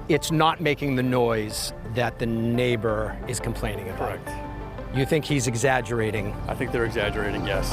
it's not making the noise that the neighbor is complaining about. Correct. You think he's exaggerating? I think they're exaggerating, yes.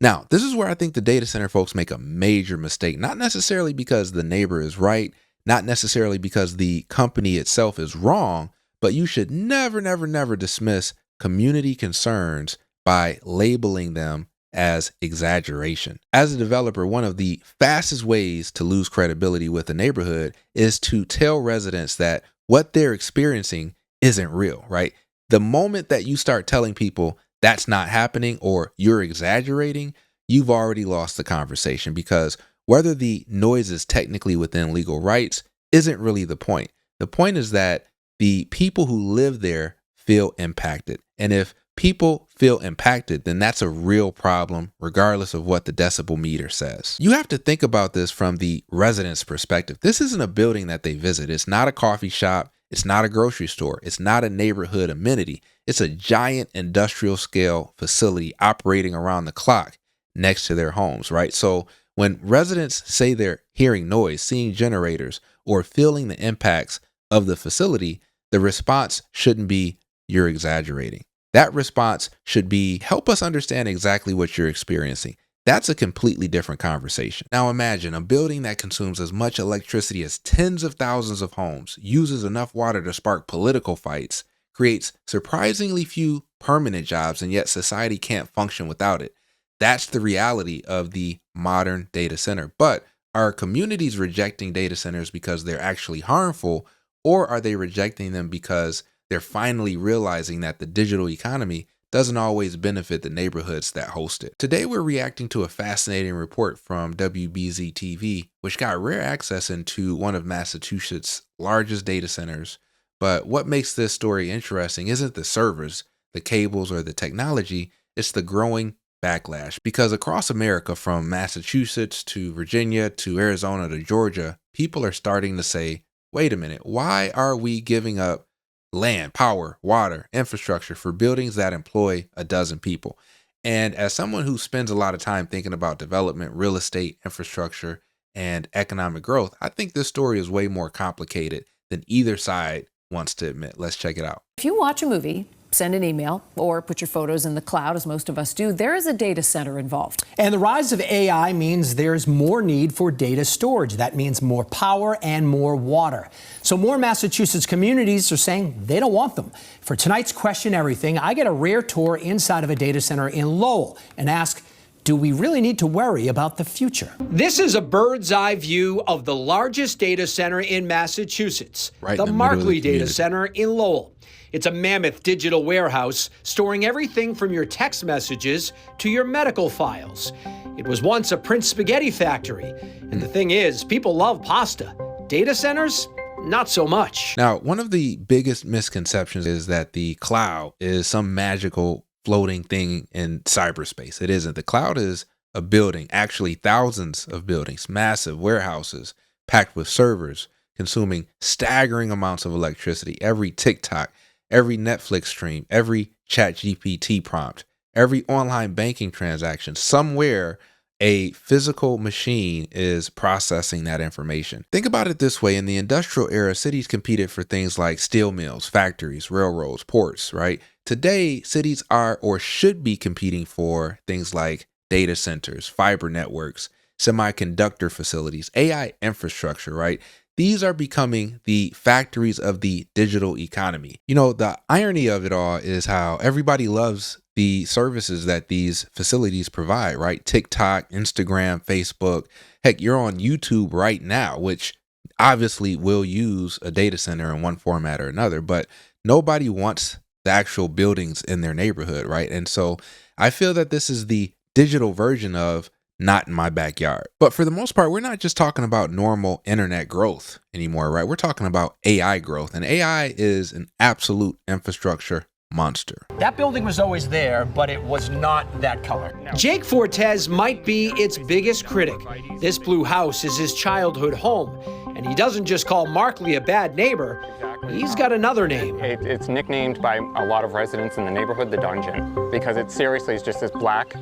Now, this is where I think the data center folks make a major mistake, not necessarily because the neighbor is right, not necessarily because the company itself is wrong, but you should never, never, never dismiss community concerns by labeling them as exaggeration. As a developer, one of the fastest ways to lose credibility with a neighborhood is to tell residents that what they're experiencing isn't real, right? The moment that you start telling people that's not happening or you're exaggerating, you've already lost the conversation, because whether the noise is technically within legal rights isn't really the point. The point is that the people who live there feel impacted. And if people feel impacted, then that's a real problem, regardless of what the decibel meter says. You have to think about this from the resident's perspective. This isn't a building that they visit. It's not a coffee shop. It's not a grocery store. It's not a neighborhood amenity. It's a giant industrial scale facility operating around the clock next to their homes, right? So when residents say they're hearing noise, seeing generators, or feeling the impacts of the facility, the response shouldn't be, "You're exaggerating." That response should be, "Help us understand exactly what you're experiencing." That's a completely different conversation. Now imagine a building that consumes as much electricity as tens of thousands of homes, uses enough water to spark political fights, creates surprisingly few permanent jobs, and yet society can't function without it. That's the reality of the modern data center. But are communities rejecting data centers because they're actually harmful, or are they rejecting them because they're finally realizing that the digital economy doesn't always benefit the neighborhoods that host it? Today, we're reacting to a fascinating report from WBZ-TV, which got rare access into one of Massachusetts' largest data centers. But what makes this story interesting isn't the servers, the cables, or the technology, it's the growing backlash. Because across America, from Massachusetts to Virginia to Arizona to Georgia, people are starting to say, wait a minute, why are we giving up land, power, water, infrastructure for buildings that employ a dozen people? And as someone who spends a lot of time thinking about development, real estate, infrastructure, and economic growth, I think this story is way more complicated than either side wants to admit. Let's check it out. If you watch a movie, send an email, or put your photos in the cloud, as most of us do, there is a data center involved. And the rise of AI means there's more need for data storage. That means more power and more water. So more Massachusetts communities are saying they don't want them. For tonight's Question Everything, I get a rare tour inside of a data center in Lowell and ask, do we really need to worry about the future? This is a bird's eye view of the largest data center in Massachusetts, the Markley Data Center in Lowell. It's a mammoth digital warehouse storing everything from your text messages to your medical files. It was once a Prince spaghetti factory. And the thing is, people love pasta. Data centers, not so much. Now, one of the biggest misconceptions is that the cloud is some magical floating thing in cyberspace. It isn't. The cloud is a building, actually thousands of buildings, massive warehouses packed with servers, consuming staggering amounts of electricity. Every TikTok, every Netflix stream, every ChatGPT prompt, every online banking transaction, somewhere a physical machine is processing that information. Think about it this way. In the industrial era, cities competed for things like steel mills, factories, railroads, ports, right? Today, cities are or should be competing for things like data centers, fiber networks, semiconductor facilities, AI infrastructure, right? These are becoming the factories of the digital economy. You know, the irony of it all is how everybody loves the services that these facilities provide, right? TikTok, Instagram, Facebook. Heck, you're on YouTube right now, which obviously will use a data center in one format or another, but nobody wants the actual buildings in their neighborhood, right? And so I feel that this is the digital version of not in my backyard. But for the most part, we're not just talking about normal internet growth anymore, right? We're talking about AI growth, and AI is an absolute infrastructure monster. That building was always there, but it was not that color. Jake Fortes might be its biggest critic. This blue house is his childhood home, and he doesn't just call Markley a bad neighbor. He's got another name. It's nicknamed by a lot of residents in the neighborhood the Dungeon, because it seriously is just this black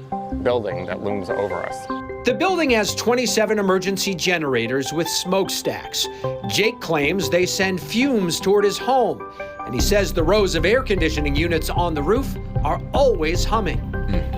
building that looms over us. The building has 27 emergency generators with smokestacks. Jake claims they send fumes toward his home, and he says the rows of air conditioning units on the roof are always humming.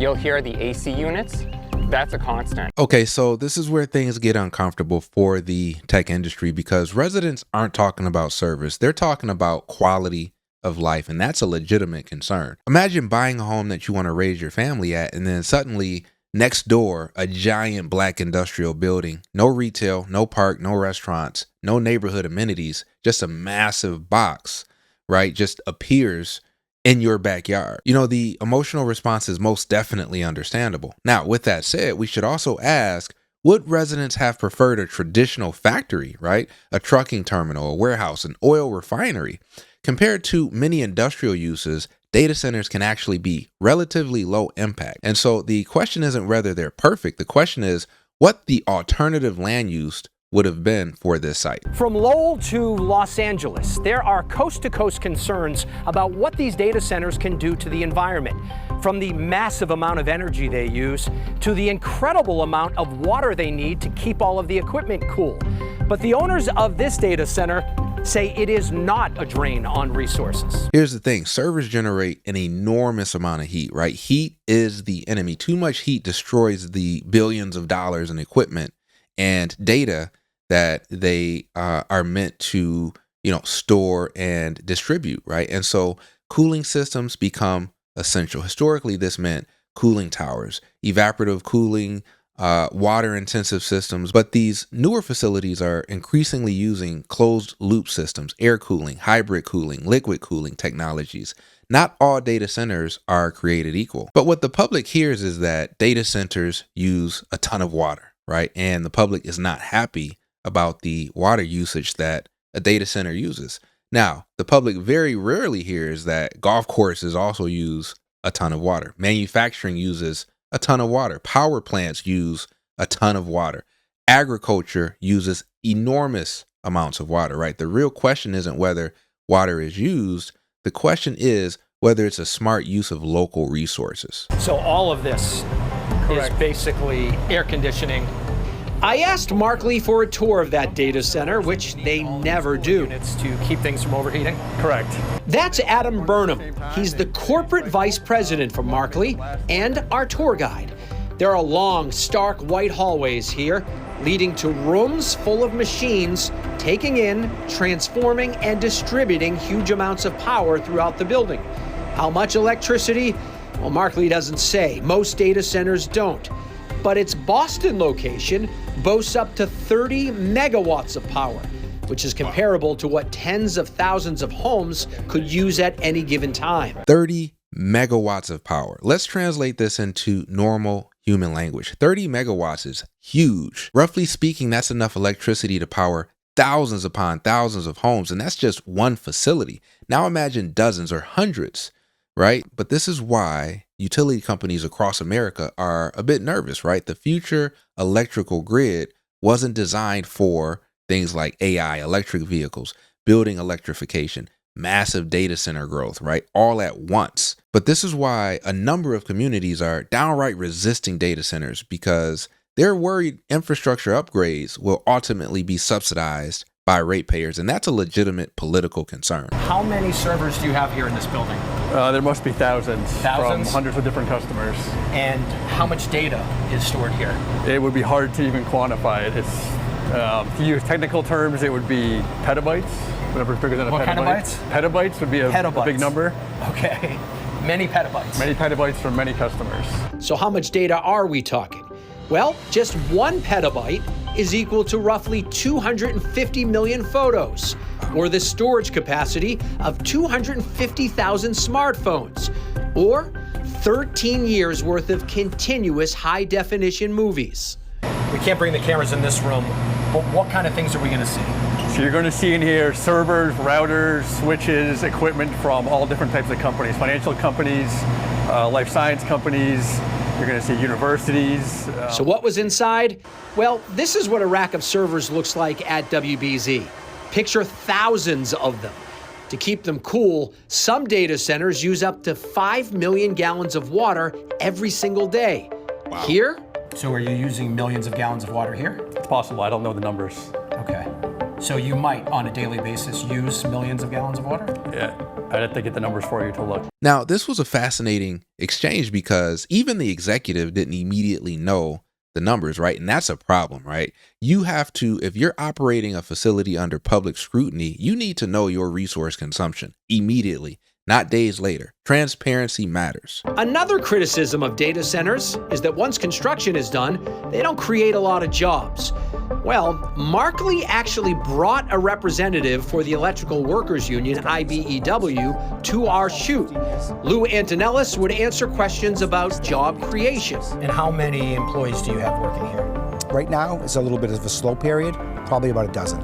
You'll hear the AC units. That's a constant. Okay, so this is where things get uncomfortable for the tech industry because residents aren't talking about service. They're talking about quality of life, and that's a legitimate concern. Imagine buying a home that you want to raise your family at, and then suddenly next door, a giant black industrial building, no retail, no park, no restaurants, no neighborhood amenities, just a massive box, right? Just appears in your backyard. You know, the emotional response is most definitely understandable. Now, with that said, we should also ask, would residents have preferred a traditional factory, right? A trucking terminal, a warehouse, an oil refinery? Compared to many industrial uses, data centers can actually be relatively low impact. And so the question isn't whether they're perfect. The question is what the alternative land use would have been for this site. From Lowell to Los Angeles, there are coast-to-coast concerns about what these data centers can do to the environment. From the massive amount of energy they use to the incredible amount of water they need to keep all of the equipment cool. But the owners of this data center say it is not a drain on resources. Here's the thing, servers generate an enormous amount of heat, right? Heat is the enemy. Too much heat destroys the billions of dollars in equipment and data that they are meant to, store and distribute, right? And so cooling systems become essential. Historically, this meant cooling towers, evaporative cooling, water-intensive systems. But these newer facilities are increasingly using closed-loop systems, air cooling, hybrid cooling, liquid cooling technologies. Not all data centers are created equal. But what the public hears is that data centers use a ton of water, right? And the public is not happy about the water usage that a data center uses. Now, the public very rarely hears that golf courses also use a ton of water. Manufacturing uses a ton of water. Power plants use a ton of water. Agriculture uses enormous amounts of water, right? The real question isn't whether water is used. The question is whether it's a smart use of local resources. So all of this is basically air conditioning. I asked Markley for a tour of that data center, which they never do. Units to keep things from overheating? Correct. That's Adam Burnham. He's the corporate vice president for Markley and our tour guide. There are long, stark white hallways here, leading to rooms full of machines taking in, transforming, and distributing huge amounts of power throughout the building. How much electricity? Well, Markley doesn't say. Most data centers don't. But its Boston location boasts up to 30 megawatts of power, which is comparable to what tens of thousands of homes could use at any given time. 30 megawatts of power. Let's translate this into normal human language. 30 megawatts is huge. Roughly speaking, that's enough electricity to power thousands upon thousands of homes, and that's just one facility. Now imagine dozens or hundreds, right? But this is why utility companies across America are a bit nervous, right? The future electrical grid wasn't designed for things like AI, electric vehicles, building electrification, massive data center growth, right? All at once. But this is why a number of communities are downright resisting data centers because they're worried infrastructure upgrades will ultimately be subsidized by ratepayers, and that's a legitimate political concern. How many servers do you have here in this building? There must be thousands from hundreds of different customers. And how much data is stored here? It would be hard to even quantify it. It's, to use technical terms, it would be petabytes. Whatever is bigger than a petabyte. What kind of bytes? Petabytes would be a big number. Okay, many petabytes. Many petabytes from many customers. So how much data are we talking? Well, just 1 petabyte is equal to roughly 250 million photos, or the storage capacity of 250,000 smartphones, or 13 years worth of continuous high-definition movies. We can't bring the cameras in this room, but what kind of things are we going to see? So you're going to see in here servers, routers, switches, equipment from all different types of companies, financial companies, life science companies. You're going to see universities. So what was inside? Well, this is what a rack of servers looks like at WBZ. Picture thousands of them. To keep them cool, some data centers use up to 5 million gallons of water every single day. Wow. Here? So are you using millions of gallons of water here? It's possible. I don't know the numbers. Okay. So you might, on a daily basis, use millions of gallons of water? Yeah, I'd have to get the numbers for you to look. Now, this was a fascinating exchange because even the executive didn't immediately know the numbers, right? And that's a problem, right? You have to, if you're operating a facility under public scrutiny, you need to know your resource consumption immediately, not days later. Transparency matters. Another criticism of data centers is that once construction is done, they don't create a lot of jobs. Well, Markley actually brought a representative for the Electrical Workers Union, IBEW, to our shoot. Lou Antonellis would answer questions about job creation. And how many employees do you have working here? Right now, it's a little bit of a slow period, probably about a dozen.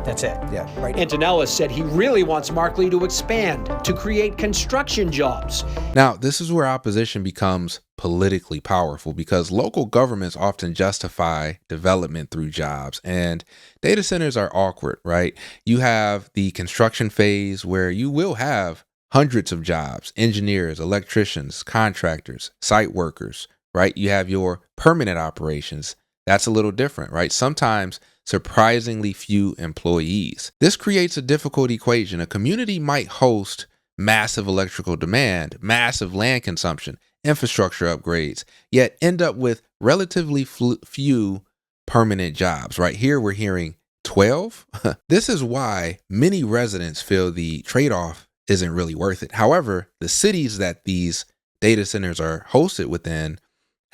That's it? Yeah, right. Antonellis said he really wants Markley to expand, to create construction jobs. Now, this is where opposition becomes politically powerful because local governments often justify development through jobs, and data centers are awkward, right? You have the construction phase where you will have hundreds of jobs, engineers, electricians, contractors, site workers, right? You have your permanent operations. That's a little different, right? Sometimes surprisingly few employees. This creates a difficult equation. A community might host massive electrical demand, massive land consumption, infrastructure upgrades, yet end up with relatively few permanent jobs. Right here, we're hearing 12. This is why many residents feel the trade-off isn't really worth it. However, the cities that these data centers are hosted within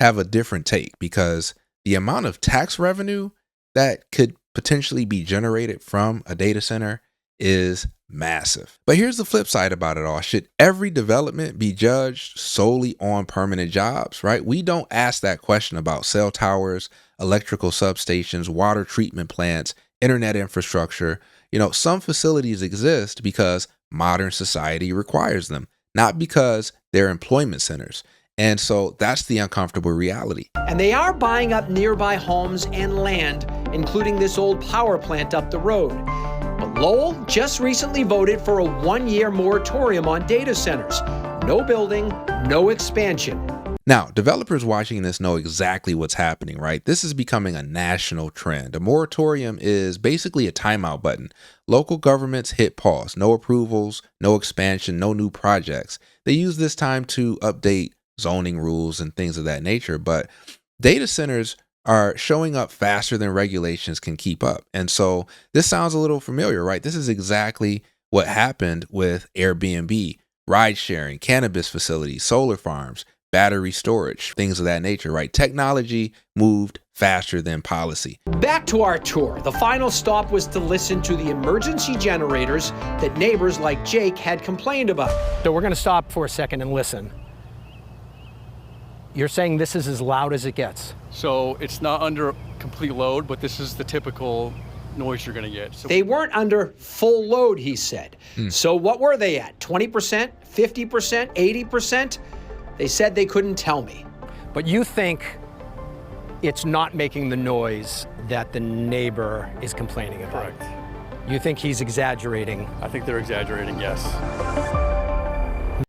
have a different take because the amount of tax revenue that could potentially be generated from a data center is massive. But here's the flip side about it all. Should every development be judged solely on permanent jobs, right? We don't ask that question about cell towers, electrical substations, water treatment plants, internet infrastructure. You know, some facilities exist because modern society requires them, not because they're employment centers. And so that's the uncomfortable reality. And they are buying up nearby homes and land, including this old power plant up the road. But Lowell just recently voted for a 1-year moratorium on data centers. No building, no expansion. Now, developers watching this know exactly what's happening, right? This is becoming a national trend. A moratorium is basically a timeout button. Local governments hit pause, no approvals, no expansion, no new projects. They use this time to update zoning rules and things of that nature. But data centers are showing up faster than regulations can keep up. And so this sounds a little familiar, right? This is exactly what happened with Airbnb, ride sharing, cannabis facilities, solar farms, battery storage, things of that nature, right? Technology moved faster than policy. Back to our tour. The final stop was to listen to the emergency generators that neighbors like Jake had complained about. So we're going to stop for a second and listen. You're saying this is as loud as it gets? So it's not under complete load, but this is the typical noise you're going to get. So they weren't under full load, he said. So what were they at? 20%, 50%, 80%? They said they couldn't tell me. But you think it's not making the noise that the neighbor is complaining about? Correct. You think he's exaggerating? I think they're exaggerating, yes.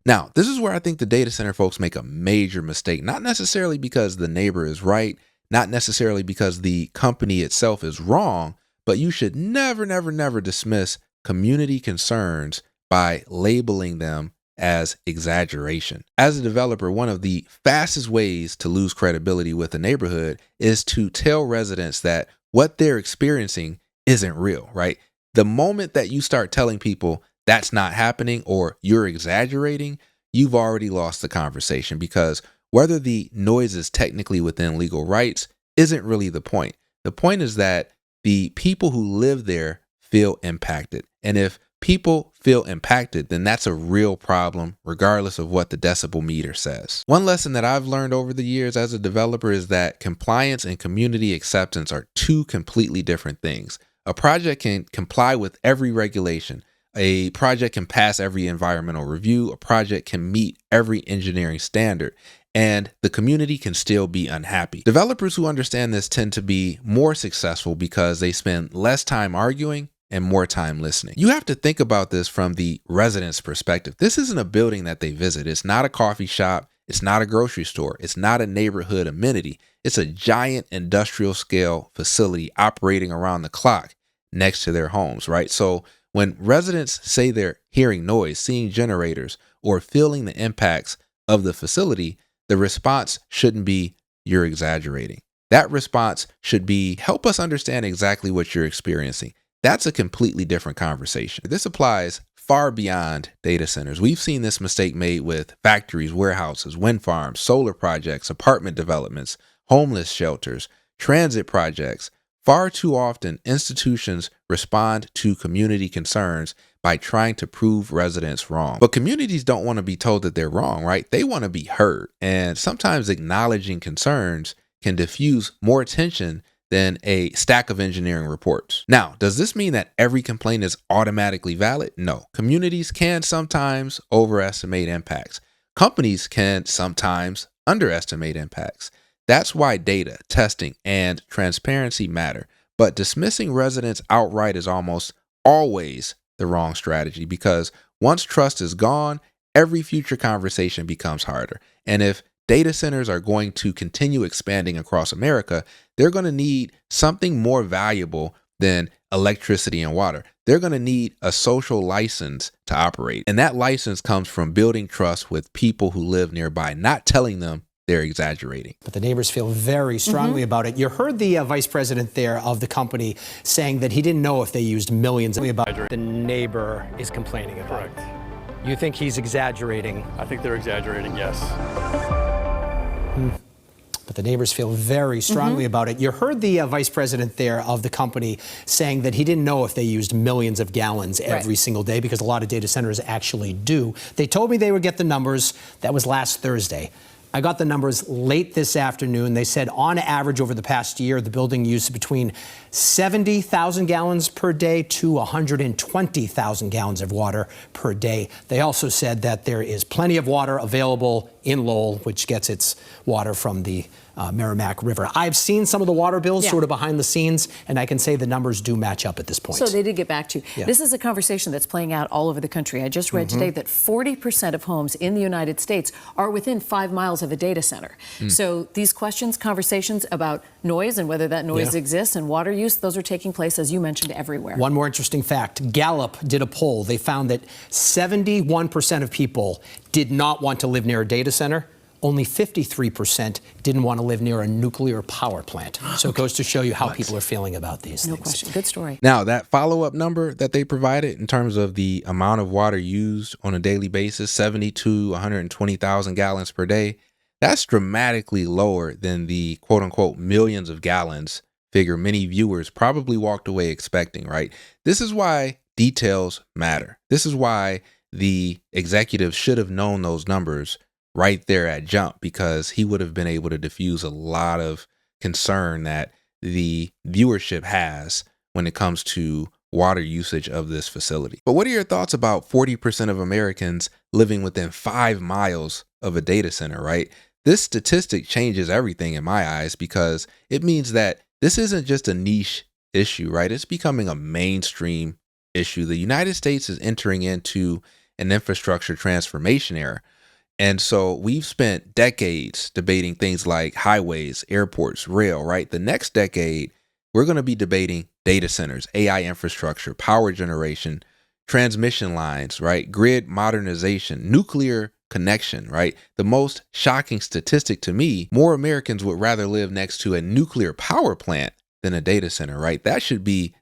Now, this is where I think the data center folks make a major mistake, not necessarily because the neighbor is right, not necessarily because the company itself is wrong, but you should never, never, never dismiss community concerns by labeling them as exaggeration. As a developer, one of the fastest ways to lose credibility with a neighborhood is to tell residents that what they're experiencing isn't real, right? The moment that you start telling people that's not happening or you're exaggerating, you've already lost the conversation, because whether the noise is technically within legal rights isn't really the point. The point is that the people who live there feel impacted. And if people feel impacted, then that's a real problem, regardless of what the decibel meter says. One lesson that I've learned over the years as a developer is that compliance and community acceptance are two completely different things. A project can comply with every regulation. A project can pass every environmental review. A project can meet every engineering standard, and the community can still be unhappy. Developers who understand this tend to be more successful because they spend less time arguing and more time listening. You have to think about this from the resident's perspective. This isn't a building that they visit. It's not a coffee shop. It's not a grocery store. It's not a neighborhood amenity. It's a giant industrial scale facility operating around the clock. next to their homes, right? So when residents say they're hearing noise, seeing generators, or feeling the impacts of the facility, the response shouldn't be, "You're exaggerating." That response should be, "Help us understand exactly what you're experiencing." That's a completely different conversation. This applies far beyond data centers. We've seen this mistake made with factories, warehouses, wind farms, solar projects, apartment developments, homeless shelters, transit projects. Far too often, institutions respond to community concerns by trying to prove residents wrong. But communities don't want to be told that they're wrong, right? They want to be heard. And sometimes acknowledging concerns can diffuse more attention than a stack of engineering reports. Now, does this mean that every complaint is automatically valid? No. Communities can sometimes overestimate impacts. Companies can sometimes underestimate impacts. That's why data, testing, and transparency matter. But dismissing residents outright is almost always the wrong strategy, because once trust is gone, every future conversation becomes harder. And if data centers are going to continue expanding across America, they're going to need something more valuable than electricity and water. They're going to need a social license to operate. And that license comes from building trust with people who live nearby, not telling them they're exaggerating. But the neighbors feel very strongly about it. You heard the vice president there of the company saying that he didn't know if they used millions. The neighbor is complaining about it. You think he's exaggerating? I think they're exaggerating, yes. But the neighbors feel very strongly about it. You heard the vice president there of the company saying that he didn't know if they used millions of gallons every single day, because a lot of data centers actually do. They told me they would get the numbers. That was last Thursday. I got the numbers late this afternoon. They said on average over the past year, the building used between 70,000 gallons per day to 120,000 gallons of water per day. They also said that there is plenty of water available in Lowell, which gets its water from the Merrimack River. I've seen some of the water bills sort of behind the scenes, and I can say the numbers do match up at this point. So they did get back to you. This is a conversation that's playing out all over the country. I just read today that 40% of homes in the United States are within 5 miles of a data center. So these questions, conversations about noise and whether that noise exists and water use, those are taking place, as you mentioned, everywhere. One more interesting fact. Gallup did a poll. They found that 71% of people did not want to live near a data center. Only 53% didn't want to live near a nuclear power plant. So it goes to show you how people are feeling about these things. No question. Good story. Now, that follow-up number that they provided in terms of the amount of water used on a daily basis, 70 to 120,000 gallons per day, that's dramatically lower than the quote-unquote millions of gallons figure many viewers probably walked away expecting, right? This is why details matter. This is why the executive should have known those numbers right there at jump, because he would have been able to diffuse a lot of concern that the viewership has when it comes to water usage of this facility. But what are your thoughts about 40% of Americans living within 5 miles of a data center, right? This statistic changes everything in my eyes, because it means that this isn't just a niche issue, right? It's becoming a mainstream issue. The United States is entering into an infrastructure transformation era. And so we've spent decades debating things like highways, airports, rail, right? The next decade, we're going to be debating data centers, AI infrastructure, power generation, transmission lines, right? Grid modernization, nuclear connection, right? The most shocking statistic to me, more Americans would rather live next to a nuclear power plant than a data center, right? That should be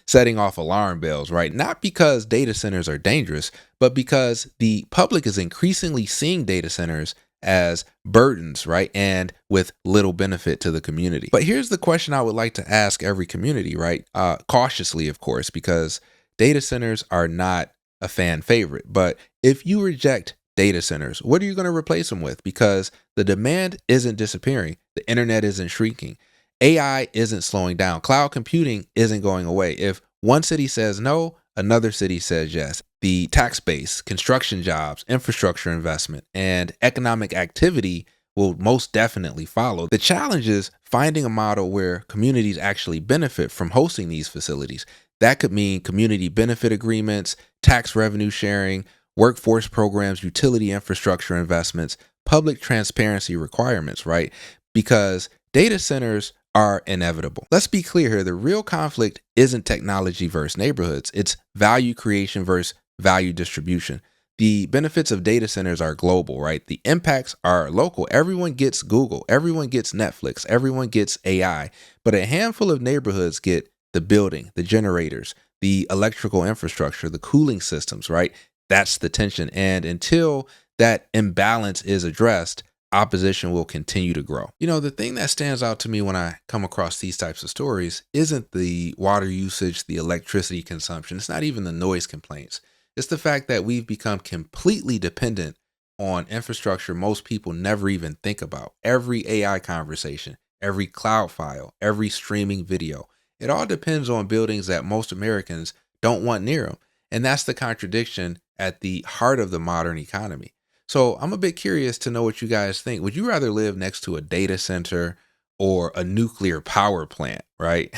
setting off alarm bells, right? Not because data centers are dangerous, but because the public is increasingly seeing data centers as burdens, right? And with little benefit to the community. But here's the question I would like to ask every community, right? Cautiously, of course, because data centers are not a fan favorite. But if you reject data centers, what are you going to replace them with? Because the demand isn't disappearing. The internet isn't shrinking. AI isn't slowing down. Cloud computing isn't going away. If one city says no, another city says yes. The tax base, construction jobs, infrastructure investment, and economic activity will most definitely follow. The challenge is finding a model where communities actually benefit from hosting these facilities. That could mean community benefit agreements, tax revenue sharing, workforce programs, utility infrastructure investments, public transparency requirements, right? Because data centers are inevitable. Let's be clear here. The real conflict isn't technology versus neighborhoods. It's value creation versus value distribution. The benefits of data centers are global, right? The impacts are local. Everyone gets Google, everyone gets Netflix, everyone gets AI, but a handful of neighborhoods get the building, the generators, the electrical infrastructure, the cooling systems, right? That's the tension. And until that imbalance is addressed, opposition will continue to grow. You know, the thing that stands out to me when I come across these types of stories isn't the water usage, the electricity consumption. It's not even the noise complaints. It's the fact that we've become completely dependent on infrastructure most people never even think about. Every AI conversation, every cloud file, every streaming video, it all depends on buildings that most Americans don't want near them. And that's the contradiction at the heart of the modern economy. So I'm a bit curious to know what you guys think. Would you rather live next to a data center or a nuclear power plant, right?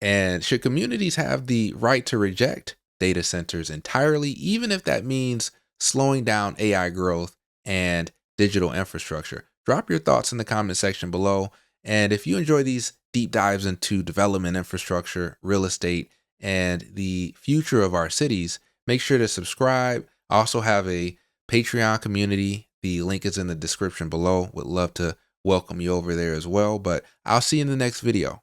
And should communities have the right to reject data centers entirely, even if that means slowing down AI growth and digital infrastructure? Drop your thoughts in the comment section below. And if you enjoy these deep dives into development, infrastructure, real estate, and the future of our cities, make sure to subscribe. I also have a Patreon community. The link is in the description below. Would love to welcome you over there as well. But I'll see you in the next video.